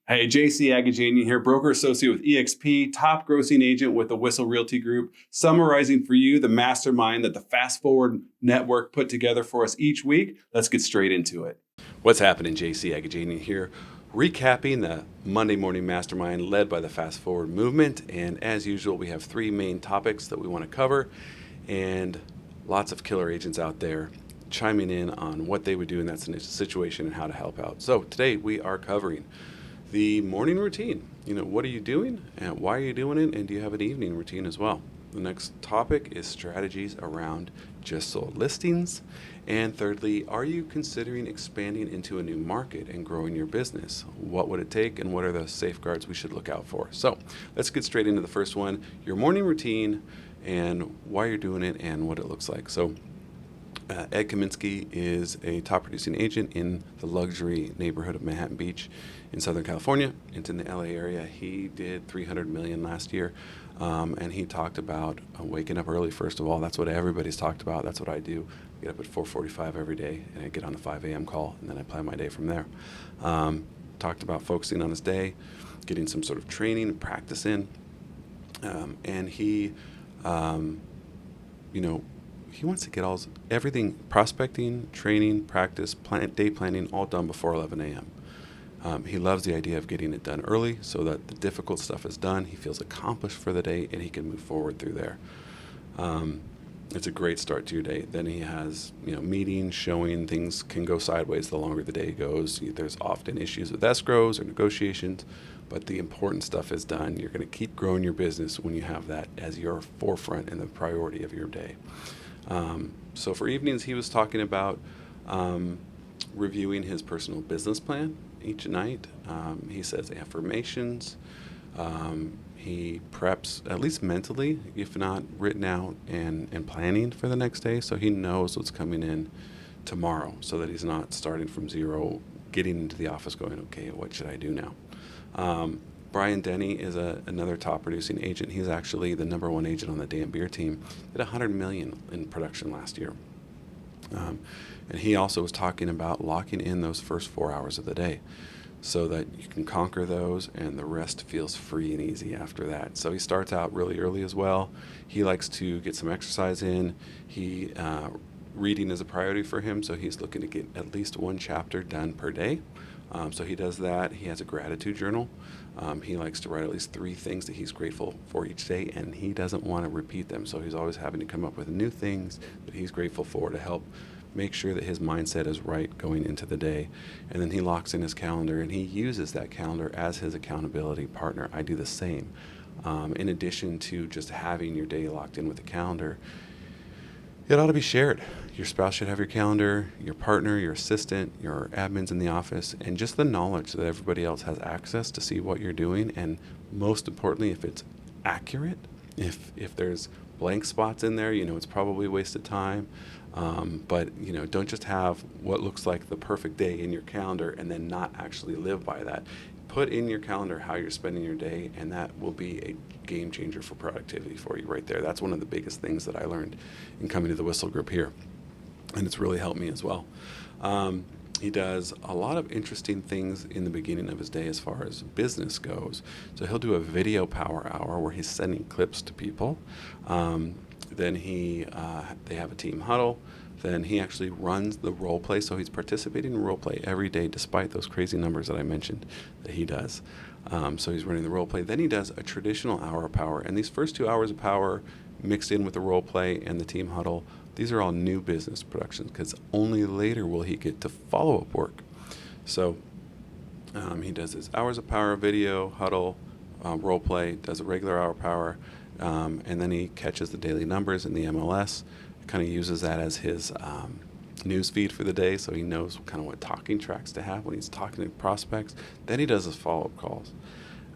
Hey, J.C Agajanian here, broker associate with eXp, top grossing agent with the Whissel Realty Group, summarizing for you the mastermind that the Fast Forward Network put together for us each week. Let's get straight into it. What's happening? J.C Agajanian here, recapping the Monday morning mastermind led by the Fast Forward movement. And as usual, we have three main topics that we want to cover, and lots of killer agents out there chiming in on what they would do in that situation and how to help out. So today we are covering the morning routine. What are you doing and why are you doing it? And do you have an evening routine as well? The next topic is strategies around just sold listings. And thirdly, are you considering expanding into a new market and growing your business? What would it take and what are the safeguards we should look out for? So let's get straight into the first one, your morning routine and why you're doing it and what it looks like. So Ed Kaminsky is a top producing agent in the luxury neighborhood of Manhattan Beach in Southern California. It's in the LA area. He did $300 million last year. And he talked about waking up early, first of all. That's what everybody's talked about. That's what I do. I get up at 4:45 every day and I get on the 5 a.m. call and then I plan my day from there. Talked about focusing on his day, getting some sort of training and practice in. And he wants to get everything, prospecting, training, practice, day planning, all done before 11 a.m. He loves the idea of getting it done early so that the difficult stuff is done. He feels accomplished for the day and he can move forward through there. It's a great start to your day. Then he has, meetings showing things can go sideways the longer the day goes. There's often issues with escrows or negotiations, but the important stuff is done. You're going to keep growing your business when you have that as your forefront and the priority of your day. So for evenings, he was talking about reviewing his personal business plan each night. He says affirmations. He preps, at least mentally, if not written out, and planning for the next day so he knows what's coming in tomorrow so that he's not starting from zero, getting into the office going, okay, what should I do now? Brian Denney is another top producing agent. He's actually the number one agent on the Dan Beer team. Did $100 million in production last year. And he also was talking about locking in those first 4 hours of the day so that you can conquer those and the rest feels free and easy after that. So he starts out really early as well. He likes to get some exercise in. Reading is a priority for him, so he's looking to get at least one chapter done per day. So he does that. He has a gratitude journal. He likes to write at least 3 things that he's grateful for each day, and he doesn't want to repeat them. So he's always having to come up with new things that he's grateful for to help make sure that his mindset is right going into the day. And then he locks in his calendar, and he uses that calendar as his accountability partner. I do the same. In addition to just having your day locked in with the calendar, it ought to be shared. Your spouse should have your calendar, your partner, your assistant, your admins in the office, and just the knowledge that everybody else has access to see what you're doing. And most importantly, if it's accurate, if there's blank spots in there, it's probably wasted time. But don't just have what looks like the perfect day in your calendar and then not actually live by that. Put in your calendar how you're spending your day, and that will be a game changer for productivity for you right there. That's one of the biggest things that I learned in coming to the Whissel Group here, and it's really helped me as well. He does a lot of interesting things in the beginning of his day as far as business goes. So he'll do a video power hour where he's sending clips to people. Then they have a team huddle. Then he actually runs the role play, so he's participating in role play every day despite those crazy numbers that I mentioned that he does. So he's running the role play. Then he does a traditional hour of power, and these first 2 hours of power mixed in with the role play and the team huddle, these are all new business productions because only later will he get to follow-up work. So he does his hours of power video, huddle, role play, does a regular hour of power, and then he catches the daily numbers in the MLS, kind of uses that as his news feed for the day so he knows kind of what talking tracks to have when he's talking to prospects. Then he does his follow-up calls.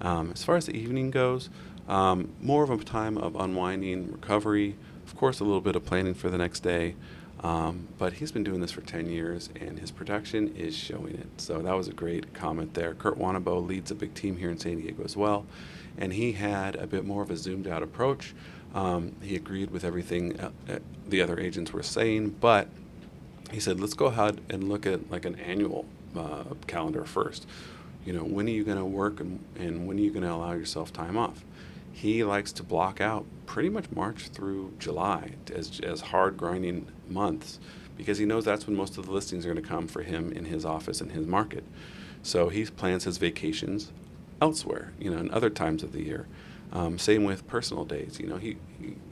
As far as the evening goes, more of a time of unwinding, recovery, of course a little bit of planning for the next day, but he's been doing this for 10 years and his production is showing it. So that was a great comment there. Kurt Wanabo leads a big team here in San Diego as well, and he had a bit more of a zoomed out approach. He agreed with everything the other agents were saying, but he said, let's go ahead and look at like an annual calendar first. When are you going to work, and when are you going to allow yourself time off? He likes to block out pretty much March through July as hard grinding months, because he knows that's when most of the listings are going to come for him in his office and his market. So he plans his vacations elsewhere, in other times of the year. Same with personal days.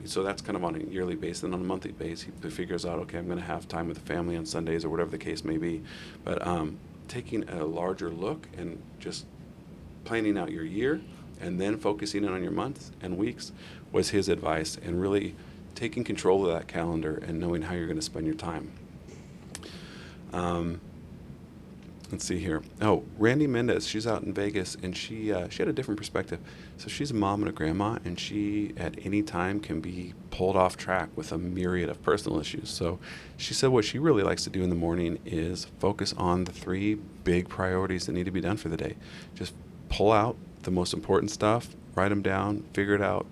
So that's kind of on a yearly basis. And on a monthly basis, he figures out, okay, I'm going to have time with the family on Sundays or whatever the case may be. But taking a larger look and just planning out your year and then focusing in on your months and weeks was his advice, and really taking control of that calendar and knowing how you're going to spend your time. Let's see here. Oh, Randy Mendez, she's out in Vegas, and she had a different perspective. So she's a mom and a grandma, and she at any time can be pulled off track with a myriad of personal issues. So she said what she really likes to do in the morning is focus on the 3 big priorities that need to be done for the day. Just pull out the most important stuff, write them down, figure it out,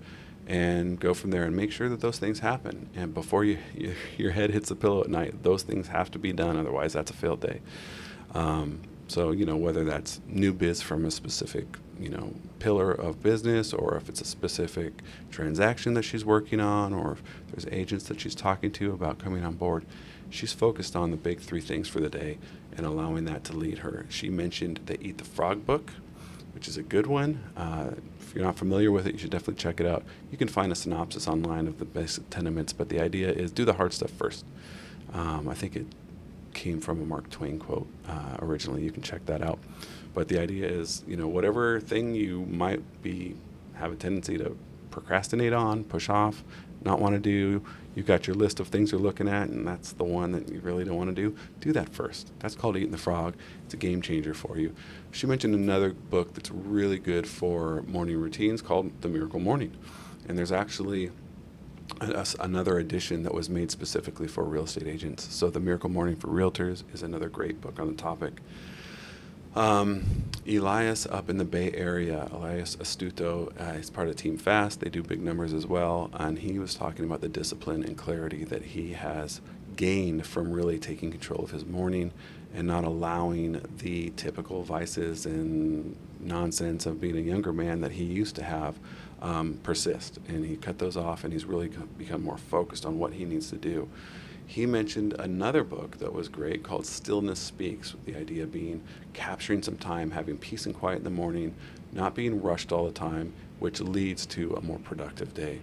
and go from there, and make sure that those things happen. And before your head hits the pillow at night, those things have to be done. Otherwise, that's a failed day. So, whether that's new biz from a specific, pillar of business, or if it's a specific transaction that she's working on, or if there's agents that she's talking to about coming on board, she's focused on the big 3 things for the day and allowing that to lead her. She mentioned the Eat the Frog book, which is a good one. If you're not familiar with it, you should definitely check it out. You can find a synopsis online of the basic tenements, but the idea is do the hard stuff first. I think it came from a Mark Twain quote originally. You can check that out. But the idea is, whatever thing you might have a tendency to procrastinate on, push off, not want to do, you've got your list of things you're looking at, and that's the one that you really don't want to do that first. That's called Eating the Frog. It's a game changer for you. She mentioned another book that's really good for morning routines called The Miracle Morning. And there's actually another edition that was made specifically for real estate agents. So The Miracle Morning for Realtors is another great book on the topic. Elias up in the Bay Area, Elias Astuto, he's part of Team Fast. They do big numbers as well. And he was talking about the discipline and clarity that he has gained from really taking control of his morning and not allowing the typical vices and nonsense of being a younger man that he used to have persist. And he cut those off, and he's really become more focused on what he needs to do. He mentioned another book that was great called Stillness Speaks, with the idea being capturing some time, having peace and quiet in the morning, not being rushed all the time, which leads to a more productive day.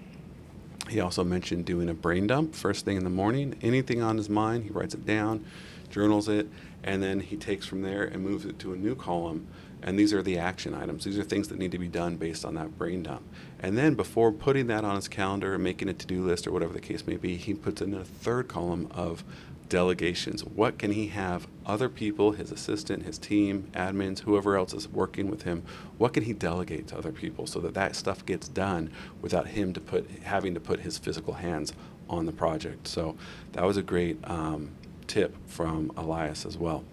He also mentioned doing a brain dump first thing in the morning. Anything on his mind, he writes it down, journals it, and then he takes from there and moves it to a new column. And these are the action items. These are things that need to be done based on that brain dump. And then before putting that on his calendar and making a to-do list or whatever the case may be, he puts in a third column of delegations. What can he have other people, his assistant, his team, admins, whoever else is working with him, what can he delegate to other people so that that stuff gets done without him having to put his physical hands on the project? So that was a great tip from Elias as well.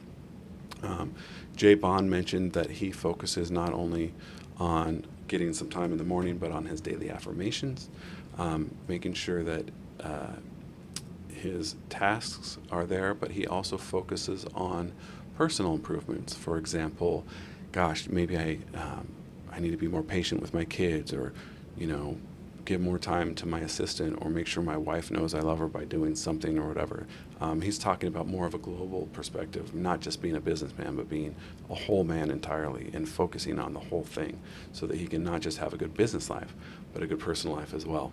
Jay Bond mentioned that he focuses not only on getting some time in the morning, but on his daily affirmations, making sure that his tasks are there, but he also focuses on personal improvements. For example, maybe I need to be more patient with my kids, or, give more time to my assistant, or make sure my wife knows I love her by doing something or whatever. He's talking about more of a global perspective, not just being a businessman, but being a whole man entirely, and focusing on the whole thing so that he can not just have a good business life, but a good personal life as well.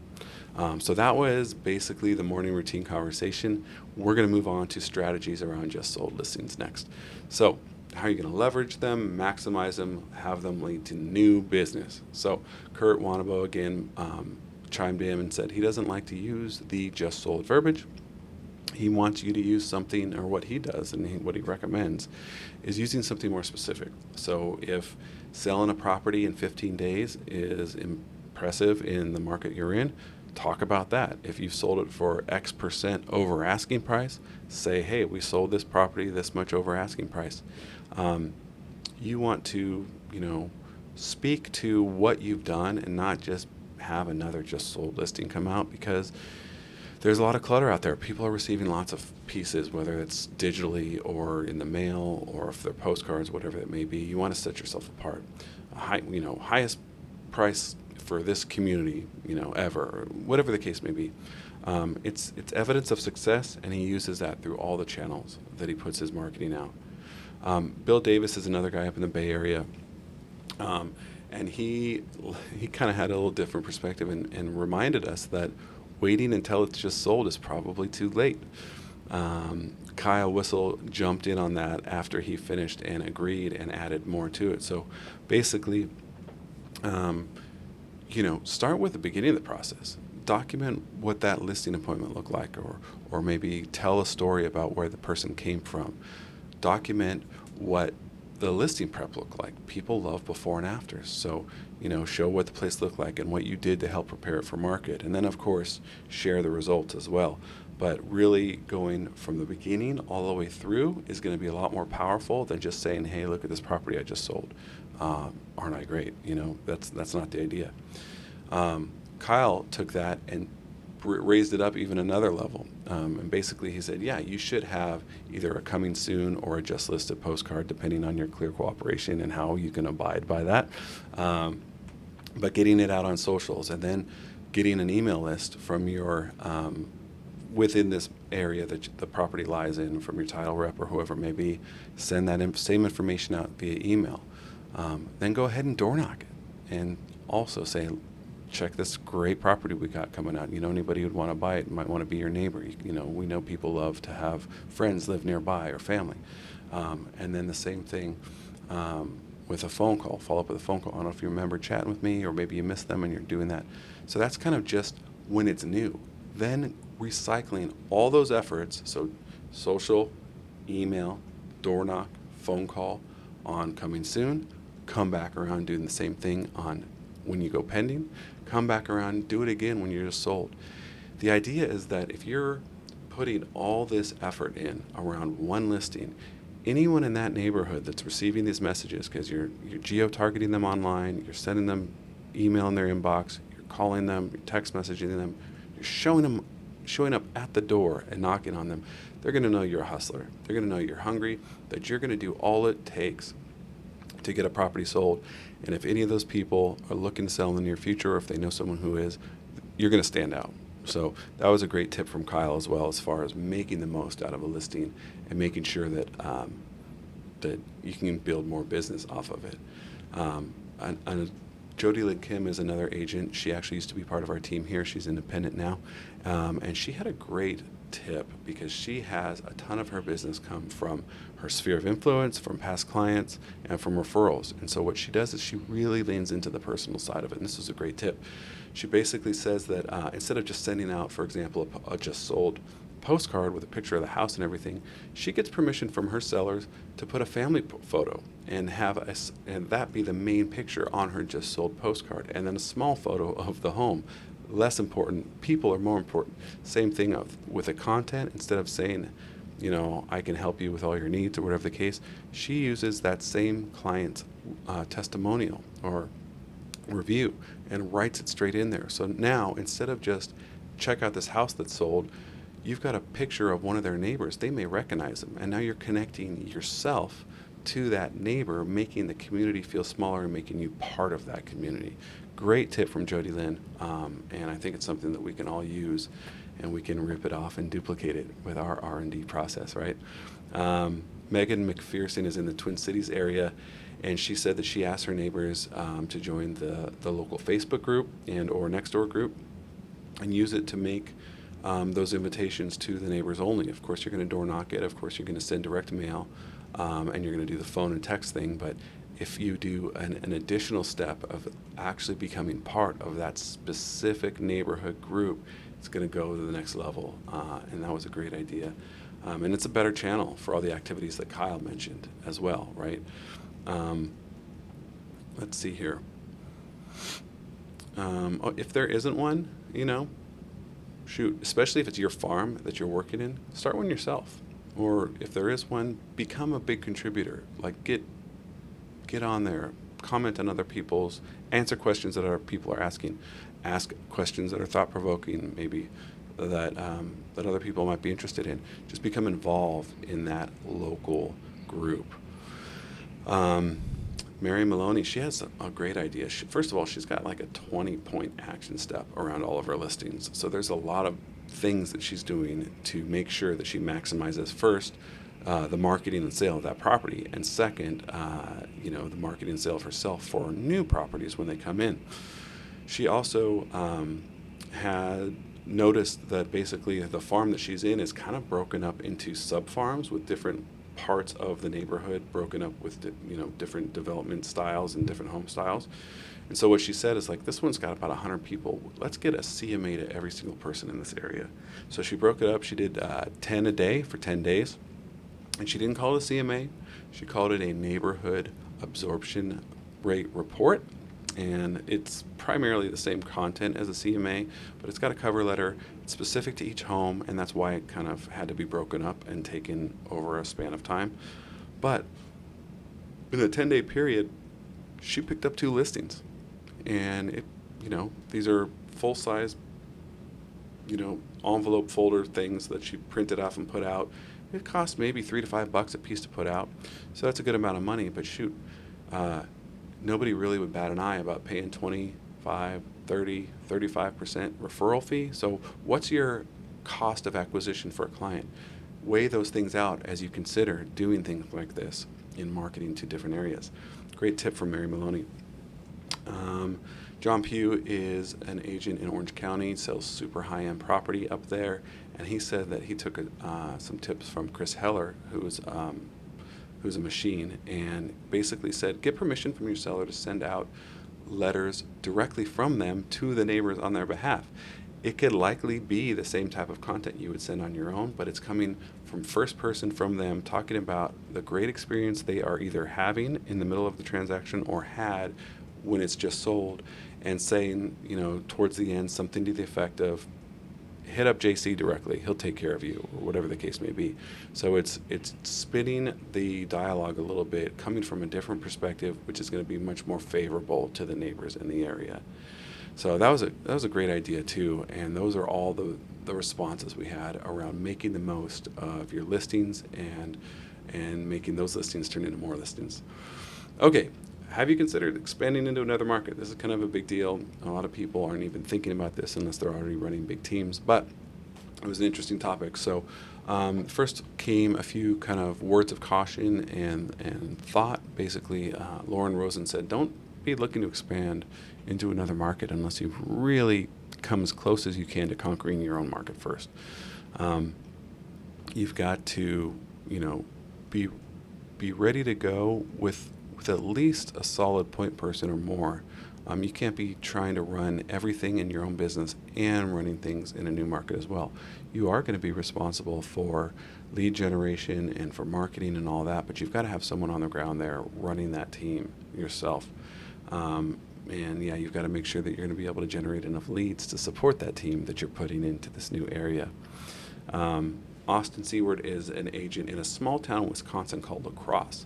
So that was basically the morning routine conversation. We're going to move on to strategies around just sold listings next. So how are you going to leverage them, maximize them, have them lead to new business? So Kurt Wanabo again chimed in and said he doesn't like to use the just sold verbiage. He wants you to use something, or what he does and what he recommends is using something more specific. So if selling a property in 15 days is impressive in the market you're in, talk about that. If you've sold it for X% over asking price, say, hey, we sold this property this much over asking price. You want to, speak to what you've done and not just have another just sold listing come out, because There's a lot of clutter out there. People are receiving lots of pieces, whether it's digitally or in the mail or if they're postcards, whatever it may be. You want to set yourself apart. Highest price for this community, ever, or whatever the case may be. It's evidence of success, and he uses that through all the channels that he puts his marketing out. Bill Davis is another guy up in the Bay Area, and he kind of had a little different perspective and reminded us that waiting until it's just sold is probably too late. Kyle Whissel jumped in on that after he finished and agreed and added more to it. So basically, start with the beginning of the process. Document what that listing appointment looked like, or maybe tell a story about where the person came from. Document what the listing prep looked like. People love before and afters. So, show what the place looked like and what you did to help prepare it for market. And then, of course, share the results as well. But really going from the beginning all the way through is going to be a lot more powerful than just saying, hey, look at this property I just sold. Aren't I great? That's not the idea. Kyle took that and raised it up even another level. And basically he said, yeah, you should have either a coming soon or a just listed postcard, depending on your clear cooperation and how you can abide by that. But getting it out on socials and then getting an email list from your, within this area that the property lies in, from your title rep or whoever it may be, send that same information out via email. Then go ahead and door knock it and also say, check this great property we got coming out. Anybody who'd want to buy it might want to be your neighbor. We know people love to have friends live nearby or family. And then the same thing with a phone call. Follow up with a phone call. I don't know if you remember chatting with me, or maybe you missed them and you're doing that. So that's kind of just when it's new. Then recycling all those efforts, so social, email, door knock, phone call on coming soon, come back around doing the same thing on when you go pending, come back around, do it again when you're just sold. The idea is that if you're putting all this effort in around one listing, anyone in that neighborhood that's receiving these messages, because you're geo-targeting them online, you're sending them email in their inbox, you're calling them, you're text messaging them, you're showing up at the door and knocking on them, they're going to know you're a hustler. They're going to know you're hungry, that you're going to do all it takes to get a property sold. And if any of those people are looking to sell in the near future, or if they know someone who is, you're going to stand out. So that was a great tip from Kyle as well, as far as making the most out of a listing and making sure that that you can build more business off of it. And Jodie Lee Kim is another agent. She actually used to be part of our team here. She's independent now. And she had a great tip, because she has a ton of her business come from her sphere of influence, from past clients, and from referrals. And so what she does is she really leans into the personal side of it. And this is a great tip. She basically says that instead of just sending out, for example, a just sold postcard with a picture of the house and everything, she gets permission from her sellers to put a family photo and and that be the main picture on her just sold postcard, and then a small photo of the home. Less important. People are more important. Same thing with the content. Instead of saying, I can help you with all your needs or whatever the case, she uses that same client's testimonial or review and writes it straight in there. So now, instead of just check out this house that's sold, you've got a picture of one of their neighbors. They may recognize them. And now you're connecting yourself to that neighbor, making the community feel smaller and making you part of that community. Great tip from Jodie Lynn, and I think it's something that we can all use, and we can rip it off and duplicate it with our R&D process, right? Megan McPherson is in the Twin Cities area, and she said that she asked her neighbors to join the local Facebook group and or Nextdoor group and use it to make those invitations to the neighbors only. Of course, you're going to door knock it. Of course, you're going to send direct mail, and you're going to do the phone and text thing, but if you do an additional step of actually becoming part of that specific neighborhood group, it's going to go to the next level, and that was a great idea. And it's a better channel for all the activities that Kyle mentioned as well, right? Let's see here. If there isn't one, shoot, especially if it's your farm that you're working in, start one yourself. Or if there is one, become a big contributor. Like get on there, comment on other people's, answer questions that other people are asking, ask questions that are thought-provoking, maybe that other people might be interested in. Just become involved in that local group. Mary Maloney, she has a great idea. First of all, she's got like a 20-point action step around all of her listings. So there's a lot of things that she's doing to make sure that she maximizes, first, the marketing and sale of that property, and second, the marketing and sale of herself for new properties when they come in. She also had noticed that basically the farm that she's in is kind of broken up into sub-farms with different parts of the neighborhood broken up with different development styles and different home styles. And so what she said is, like, this one's got about 100 people. Let's get a CMA to every single person in this area. So she broke it up. She did 10 a day for 10 days. And she didn't call it a CMA. She called it a neighborhood absorption rate report. And it's primarily the same content as a CMA, but it's got a cover letter. It's specific to each home, and that's why it kind of had to be broken up and taken over a span of time. But in a 10-day period, she picked up 2 listings. And these are full-size, envelope folder things that she printed off and put out. It cost maybe $3 to $5 a piece to put out. So that's a good amount of money, but shoot, nobody really would bat an eye about paying 25, 30, 35% referral fee. So what's your cost of acquisition for a client? Weigh those things out as you consider doing things like this in marketing to different areas. Great tip from Mary Maloney. John Pugh is an agent in Orange County, sells super high-end property up there, and he said that he took some tips from Chris Heller, who's a machine, and basically said, get permission from your seller to send out letters directly from them to the neighbors on their behalf. It could likely be the same type of content you would send on your own, but it's coming from first person from them, talking about the great experience they are either having in the middle of the transaction or had when it's just sold, and saying, towards the end, something to the effect of, hit up J.C. directly. He'll take care of you, or whatever the case may be. So it's spinning the dialogue a little bit, coming from a different perspective, which is going to be much more favorable to the neighbors in the area. So that was a great idea too, and those are all the responses we had around making the most of your listings and making those listings turn into more listings. Okay. Have you considered expanding into another market? This is kind of a big deal. A lot of people aren't even thinking about this unless they're already running big teams, but it was an interesting topic. So first came a few kind of words of caution and thought. Basically, Lauren Rosen said, don't be looking to expand into another market unless you've really come as close as you can to conquering your own market first. You've got to, be ready to go with at least a solid point person or more. You can't be trying to run everything in your own business and running things in a new market as well. You are going to be responsible for lead generation and for marketing and all that, but you've got to have someone on the ground there running that team yourself. You've got to make sure that you're going to be able to generate enough leads to support that team that you're putting into this new area. Austin Seward is an agent in a small town in Wisconsin called La Crosse.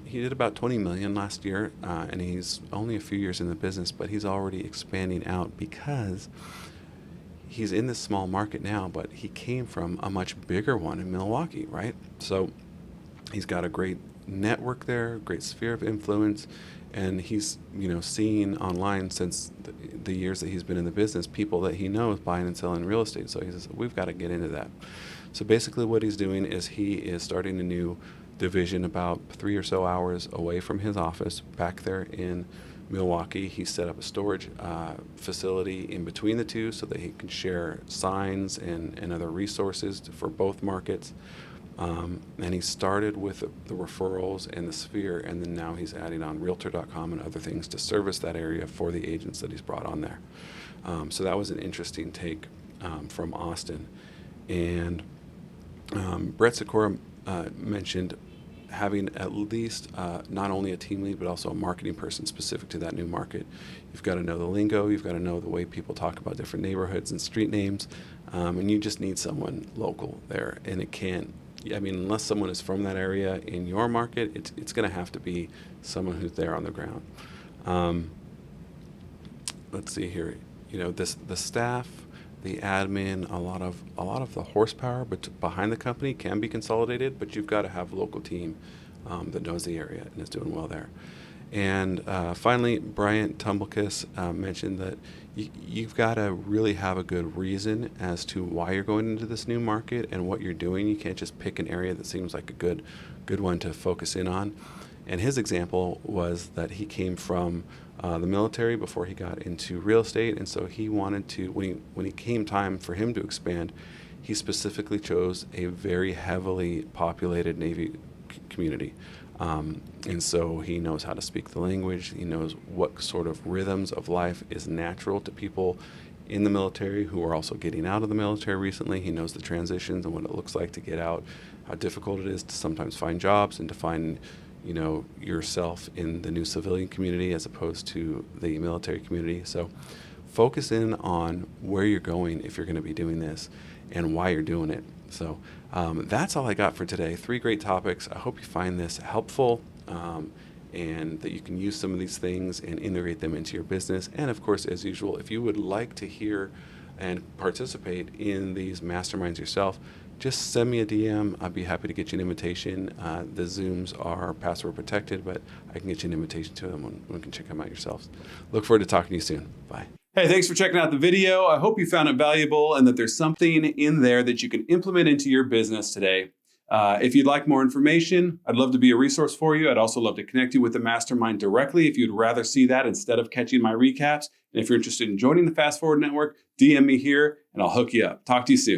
He did about $20 million last year, and he's only a few years in the business, but he's already expanding out because he's in this small market now, but he came from a much bigger one in Milwaukee, right? So he's got a great network there, great sphere of influence, and he's seeing online since the years that he's been in the business, people that he knows buying and selling real estate. So he says, we've got to get into that. So basically what he's doing is he is starting a new division about 3 or so hours away from his office back there in Milwaukee. He set up a storage facility in between the two so that he can share signs and other resources for both markets. And he started with the referrals and the sphere, and then now he's adding on Realtor.com and other things to service that area for the agents that he's brought on there. So that was an interesting take from Austin. And Brett Sikora mentioned having at least not only a team lead, but also a marketing person specific to that new market. You've got to know the lingo. You've got to know the way people talk about different neighborhoods and street names. And you just need someone local there. And it can't, unless someone is from that area in your market, it's going to have to be someone who's there on the ground. Let's see here. The staff the admin, a lot of the horsepower behind the company can be consolidated, but you've got to have a local team that knows the area and is doing well there. And finally, Bryant Tumblekiss mentioned that you've got to really have a good reason as to why you're going into this new market and what you're doing. You can't just pick an area that seems like a good one to focus in on. And his example was that he came from the military before he got into real estate, and so he wanted to, when it came time for him to expand, he specifically chose a very heavily populated Navy community. And so he knows how to speak the language. He knows what sort of rhythms of life is natural to people in the military who are also getting out of the military recently. He knows the transitions and what it looks like to get out, how difficult it is to sometimes find jobs and to find, yourself in the new civilian community as opposed to the military community. So focus in on where you're going if you're going to be doing this and why you're doing it. So that's all I got for today. 3 great topics. I hope you find this helpful and that you can use some of these things and integrate them into your business. And of course, as usual, if you would like to hear and participate in these masterminds yourself, just send me a DM. I'd be happy to get you an invitation. The Zooms are password protected, but I can get you an invitation to them when you can check them out yourselves. Look forward to talking to you soon. Bye. Hey, thanks for checking out the video. I hope you found it valuable and that there's something in there that you can implement into your business today. If you'd like more information, I'd love to be a resource for you. I'd also love to connect you with the Mastermind directly if you'd rather see that instead of catching my recaps. And if you're interested in joining the Fast Forward Network, DM me here and I'll hook you up. Talk to you soon.